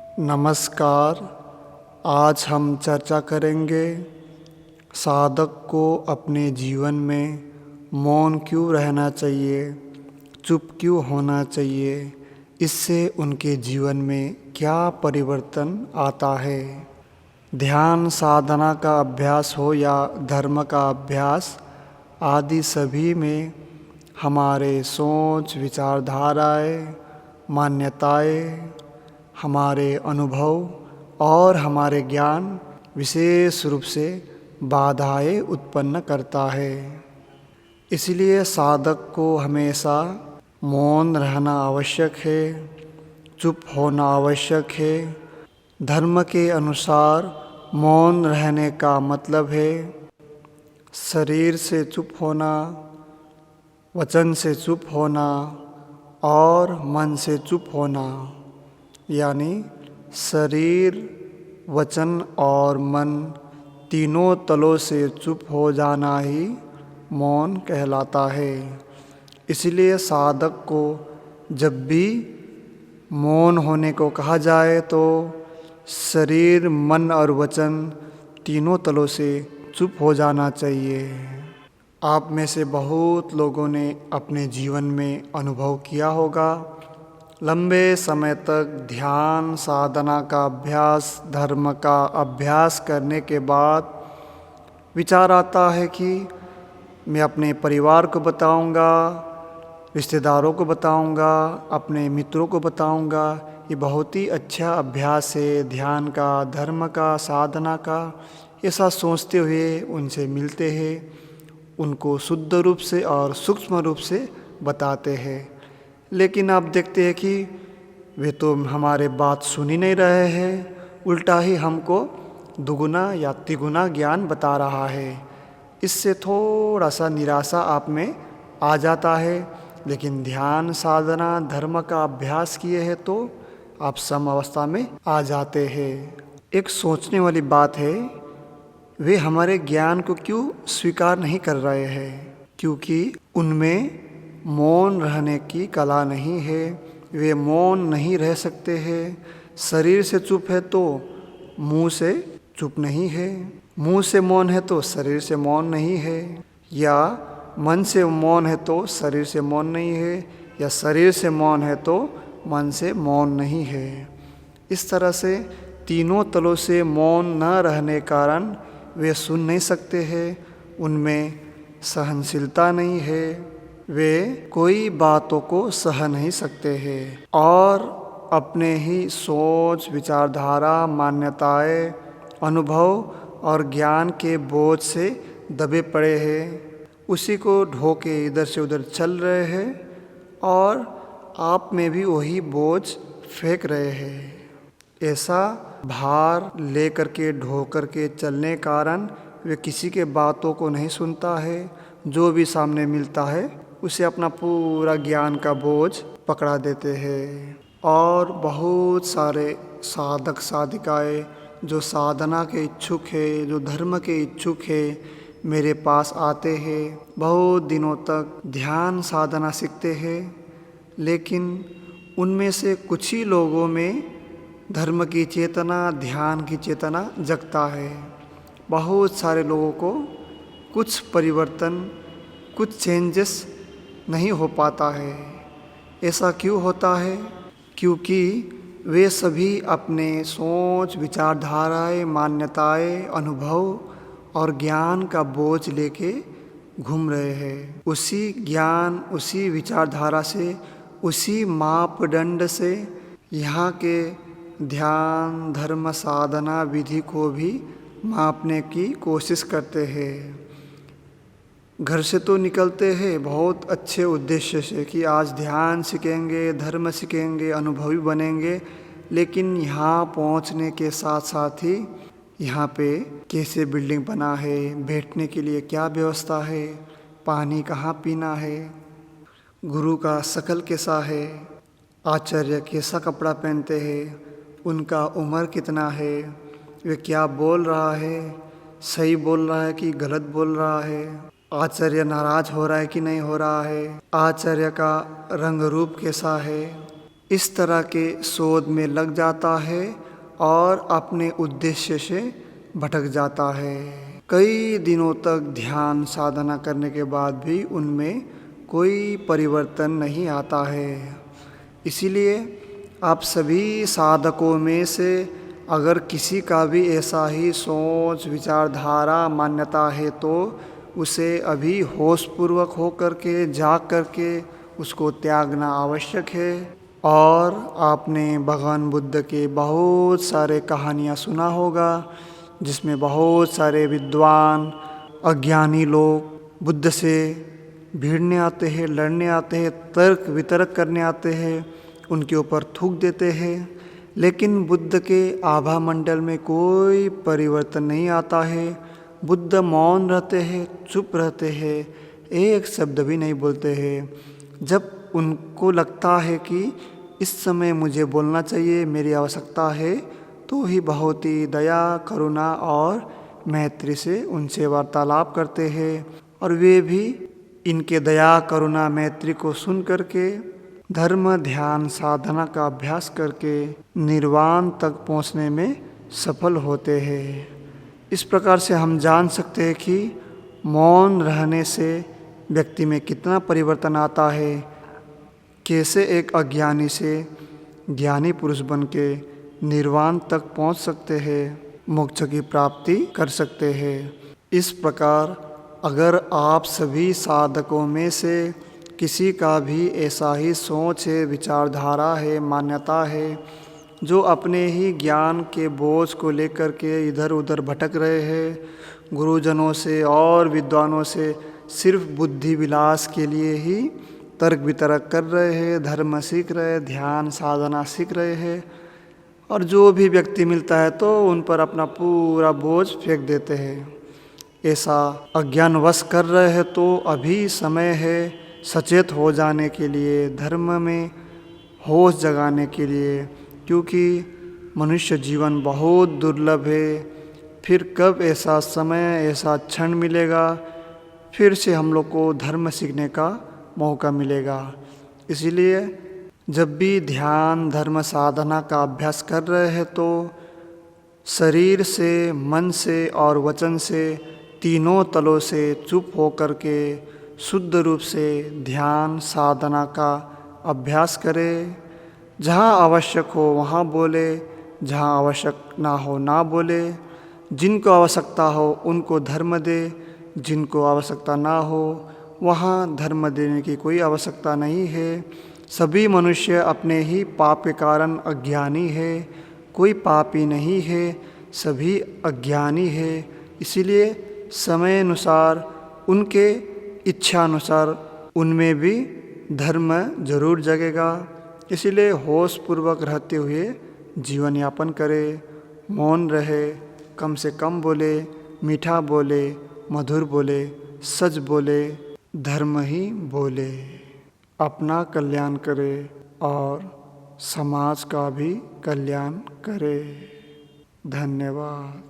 नमस्कार। आज हम चर्चा करेंगे साधक को अपने जीवन में मौन क्यों रहना चाहिए, चुप क्यों होना चाहिए, इससे उनके जीवन में क्या परिवर्तन आता है। ध्यान साधना का अभ्यास हो या धर्म का अभ्यास आदि सभी में हमारे सोच, विचारधाराएं, मान्यताएं, हमारे अनुभव और हमारे ज्ञान विशेष रूप से बाधाएं उत्पन्न करता है। इसलिए साधक को हमेशा मौन रहना आवश्यक है, चुप होना आवश्यक है। धर्म के अनुसार मौन रहने का मतलब है शरीर से चुप होना, वचन से चुप होना और मन से चुप होना। यानी शरीर, वचन और मन तीनों तलों से चुप हो जाना ही मौन कहलाता है। इसलिए साधक को जब भी मौन होने को कहा जाए तो शरीर, मन और वचन तीनों तलों से चुप हो जाना चाहिए। आप में से बहुत लोगों ने अपने जीवन में अनुभव किया होगा, लंबे समय तक ध्यान साधना का अभ्यास, धर्म का अभ्यास करने के बाद विचार आता है कि मैं अपने परिवार को बताऊंगा, रिश्तेदारों को बताऊंगा, अपने मित्रों को बताऊंगा, ये बहुत ही अच्छा अभ्यास है ध्यान का, धर्म का, साधना का। ऐसा सोचते हुए उनसे मिलते हैं, उनको शुद्ध रूप से और सूक्ष्म रूप से बताते हैं। लेकिन आप देखते हैं कि वे तो हमारे बात सुन ही नहीं रहे हैं, उल्टा ही हमको दुगुना या तिगुना ज्ञान बता रहा है। इससे थोड़ा सा निराशा आप में आ जाता है। लेकिन ध्यान साधना धर्म का अभ्यास किए हैं तो आप सम अवस्था में आ जाते हैं। एक सोचने वाली बात है, वे हमारे ज्ञान को क्यों स्वीकार नहीं कर रहे हैं? क्योंकि उनमें मौन रहने की कला नहीं है, वे मौन नहीं रह सकते हैं। शरीर से चुप है तो मुंह से चुप नहीं है, मुंह से मौन है तो शरीर से मौन नहीं है, या मन से मौन है तो शरीर से मौन नहीं है, या शरीर से मौन है तो मन से मौन नहीं है। इस तरह से तीनों तलों से मौन न रहने कारण वे सुन नहीं सकते हैं, उनमें सहनशीलता नहीं है, वे कोई बातों को सह नहीं सकते हैं और अपने ही सोच, विचारधारा, मान्यताएं, अनुभव और ज्ञान के बोझ से दबे पड़े हैं, उसी को ढोके इधर से उधर चल रहे हैं और आप में भी वही बोझ फेंक रहे हैं। ऐसा भार ले करके ढो करके चलने कारण वे किसी के बातों को नहीं सुनता है, जो भी सामने मिलता है उसे अपना पूरा ज्ञान का बोझ पकड़ा देते हैं। और बहुत सारे साधक साधिकाएं जो साधना के इच्छुक है, जो धर्म के इच्छुक है, मेरे पास आते हैं, बहुत दिनों तक ध्यान साधना सीखते हैं। लेकिन उनमें से कुछ ही लोगों में धर्म की चेतना, ध्यान की चेतना जगता है। बहुत सारे लोगों को कुछ परिवर्तन, कुछ चेंजेस नहीं हो पाता है। ऐसा क्यों होता है? क्योंकि वे सभी अपने सोच, विचारधाराएं, मान्यताएं, अनुभव और ज्ञान का बोझ लेके घूम रहे हैं। उसी ज्ञान, उसी विचारधारा से, उसी मापदंड से यहाँ के ध्यान, धर्म, साधना विधि को भी मापने की कोशिश करते हैं। घर से तो निकलते हैं बहुत अच्छे उद्देश्य से कि आज ध्यान सीखेंगे, धर्म सीखेंगे, अनुभवी बनेंगे, लेकिन यहाँ पहुँचने के साथ साथ ही यहाँ पे कैसे बिल्डिंग बना है, बैठने के लिए क्या व्यवस्था है, पानी कहाँ पीना है, गुरु का शकल कैसा है, आचार्य कैसा कपड़ा पहनते हैं, उनका उम्र कितना है, वे क्या बोल रहा है, सही बोल रहा है कि गलत बोल रहा है, आचार्य नाराज हो रहा है कि नहीं हो रहा है, आचार्य का रंग रूप कैसा है, इस तरह के शोध में लग जाता है और अपने उद्देश्य से भटक जाता है। कई दिनों तक ध्यान साधना करने के बाद भी उनमें कोई परिवर्तन नहीं आता है। इसीलिए आप सभी साधकों में से अगर किसी का भी ऐसा ही सोच, विचारधारा, मान्यता है तो उसे अभी होशपूर्वक होकर के, जाग करके उसको त्यागना आवश्यक है। और आपने भगवान बुद्ध के बहुत सारे कहानियाँ सुना होगा जिसमें बहुत सारे विद्वान, अज्ञानी लोग बुद्ध से भिड़ने आते हैं, लड़ने आते हैं, तर्क वितर्क करने आते हैं, उनके ऊपर थूक देते हैं, लेकिन बुद्ध के आभा मंडल में कोई परिवर्तन नहीं आता है। बुद्ध मौन रहते हैं, चुप रहते हैं, एक शब्द भी नहीं बोलते हैं। जब उनको लगता है कि इस समय मुझे बोलना चाहिए, मेरी आवश्यकता है, तो ही बहुत ही दया, करुणा और मैत्री से उनसे वार्तालाप करते हैं। और वे भी इनके दया, करुणा, मैत्री को सुन करके धर्म, ध्यान, साधना का अभ्यास करके निर्वाण तक पहुंचने में सफल होते हैं। इस प्रकार से हम जान सकते हैं कि मौन रहने से व्यक्ति में कितना परिवर्तन आता है, कैसे एक अज्ञानी से ज्ञानी पुरुष बन के निर्वाण तक पहुंच सकते हैं, मोक्ष की प्राप्ति कर सकते हैं। इस प्रकार अगर आप सभी साधकों में से किसी का भी ऐसा ही सोच है, विचारधारा है, मान्यता है, जो अपने ही ज्ञान के बोझ को लेकर के इधर उधर भटक रहे हैं, गुरुजनों से और विद्वानों से सिर्फ बुद्धि विलास के लिए ही तर्क वितर्क कर रहे हैं, धर्म सीख रहे हैं, ध्यान साधना सीख रहे हैं, और जो भी व्यक्ति मिलता है तो उन पर अपना पूरा बोझ फेंक देते हैं, ऐसा अज्ञानवश कर रहे हैं, तो अभी समय है सचेत हो जाने के लिए, धर्म में होश जगाने के लिए, क्योंकि मनुष्य जीवन बहुत दुर्लभ है। फिर कब ऐसा समय, ऐसा क्षण मिलेगा फिर से हम लोग को धर्म सीखने का मौका मिलेगा। इसीलिए जब भी ध्यान, धर्म साधना का अभ्यास कर रहे हैं तो शरीर से, मन से और वचन से, तीनों तलों से चुप होकर के शुद्ध रूप से ध्यान साधना का अभ्यास करें। जहाँ आवश्यक हो वहाँ बोले, जहाँ आवश्यक ना हो ना बोले। जिनको आवश्यकता हो उनको धर्म दे, जिनको आवश्यकता ना हो वहाँ धर्म देने की कोई आवश्यकता नहीं है। सभी मनुष्य अपने ही पाप के कारण अज्ञानी है, कोई पापी नहीं है, सभी अज्ञानी है। इसीलिए समय अनुसार, उनके इच्छा अनुसार उनमें भी धर्म जरूर जगेगा। इसीलिए होश पूर्वक रहते हुए जीवन यापन करे, मौन रहे, कम से कम बोले, मीठा बोले, मधुर बोले, सच बोले, धर्म ही बोले, अपना कल्याण करे और समाज का भी कल्याण करे। धन्यवाद।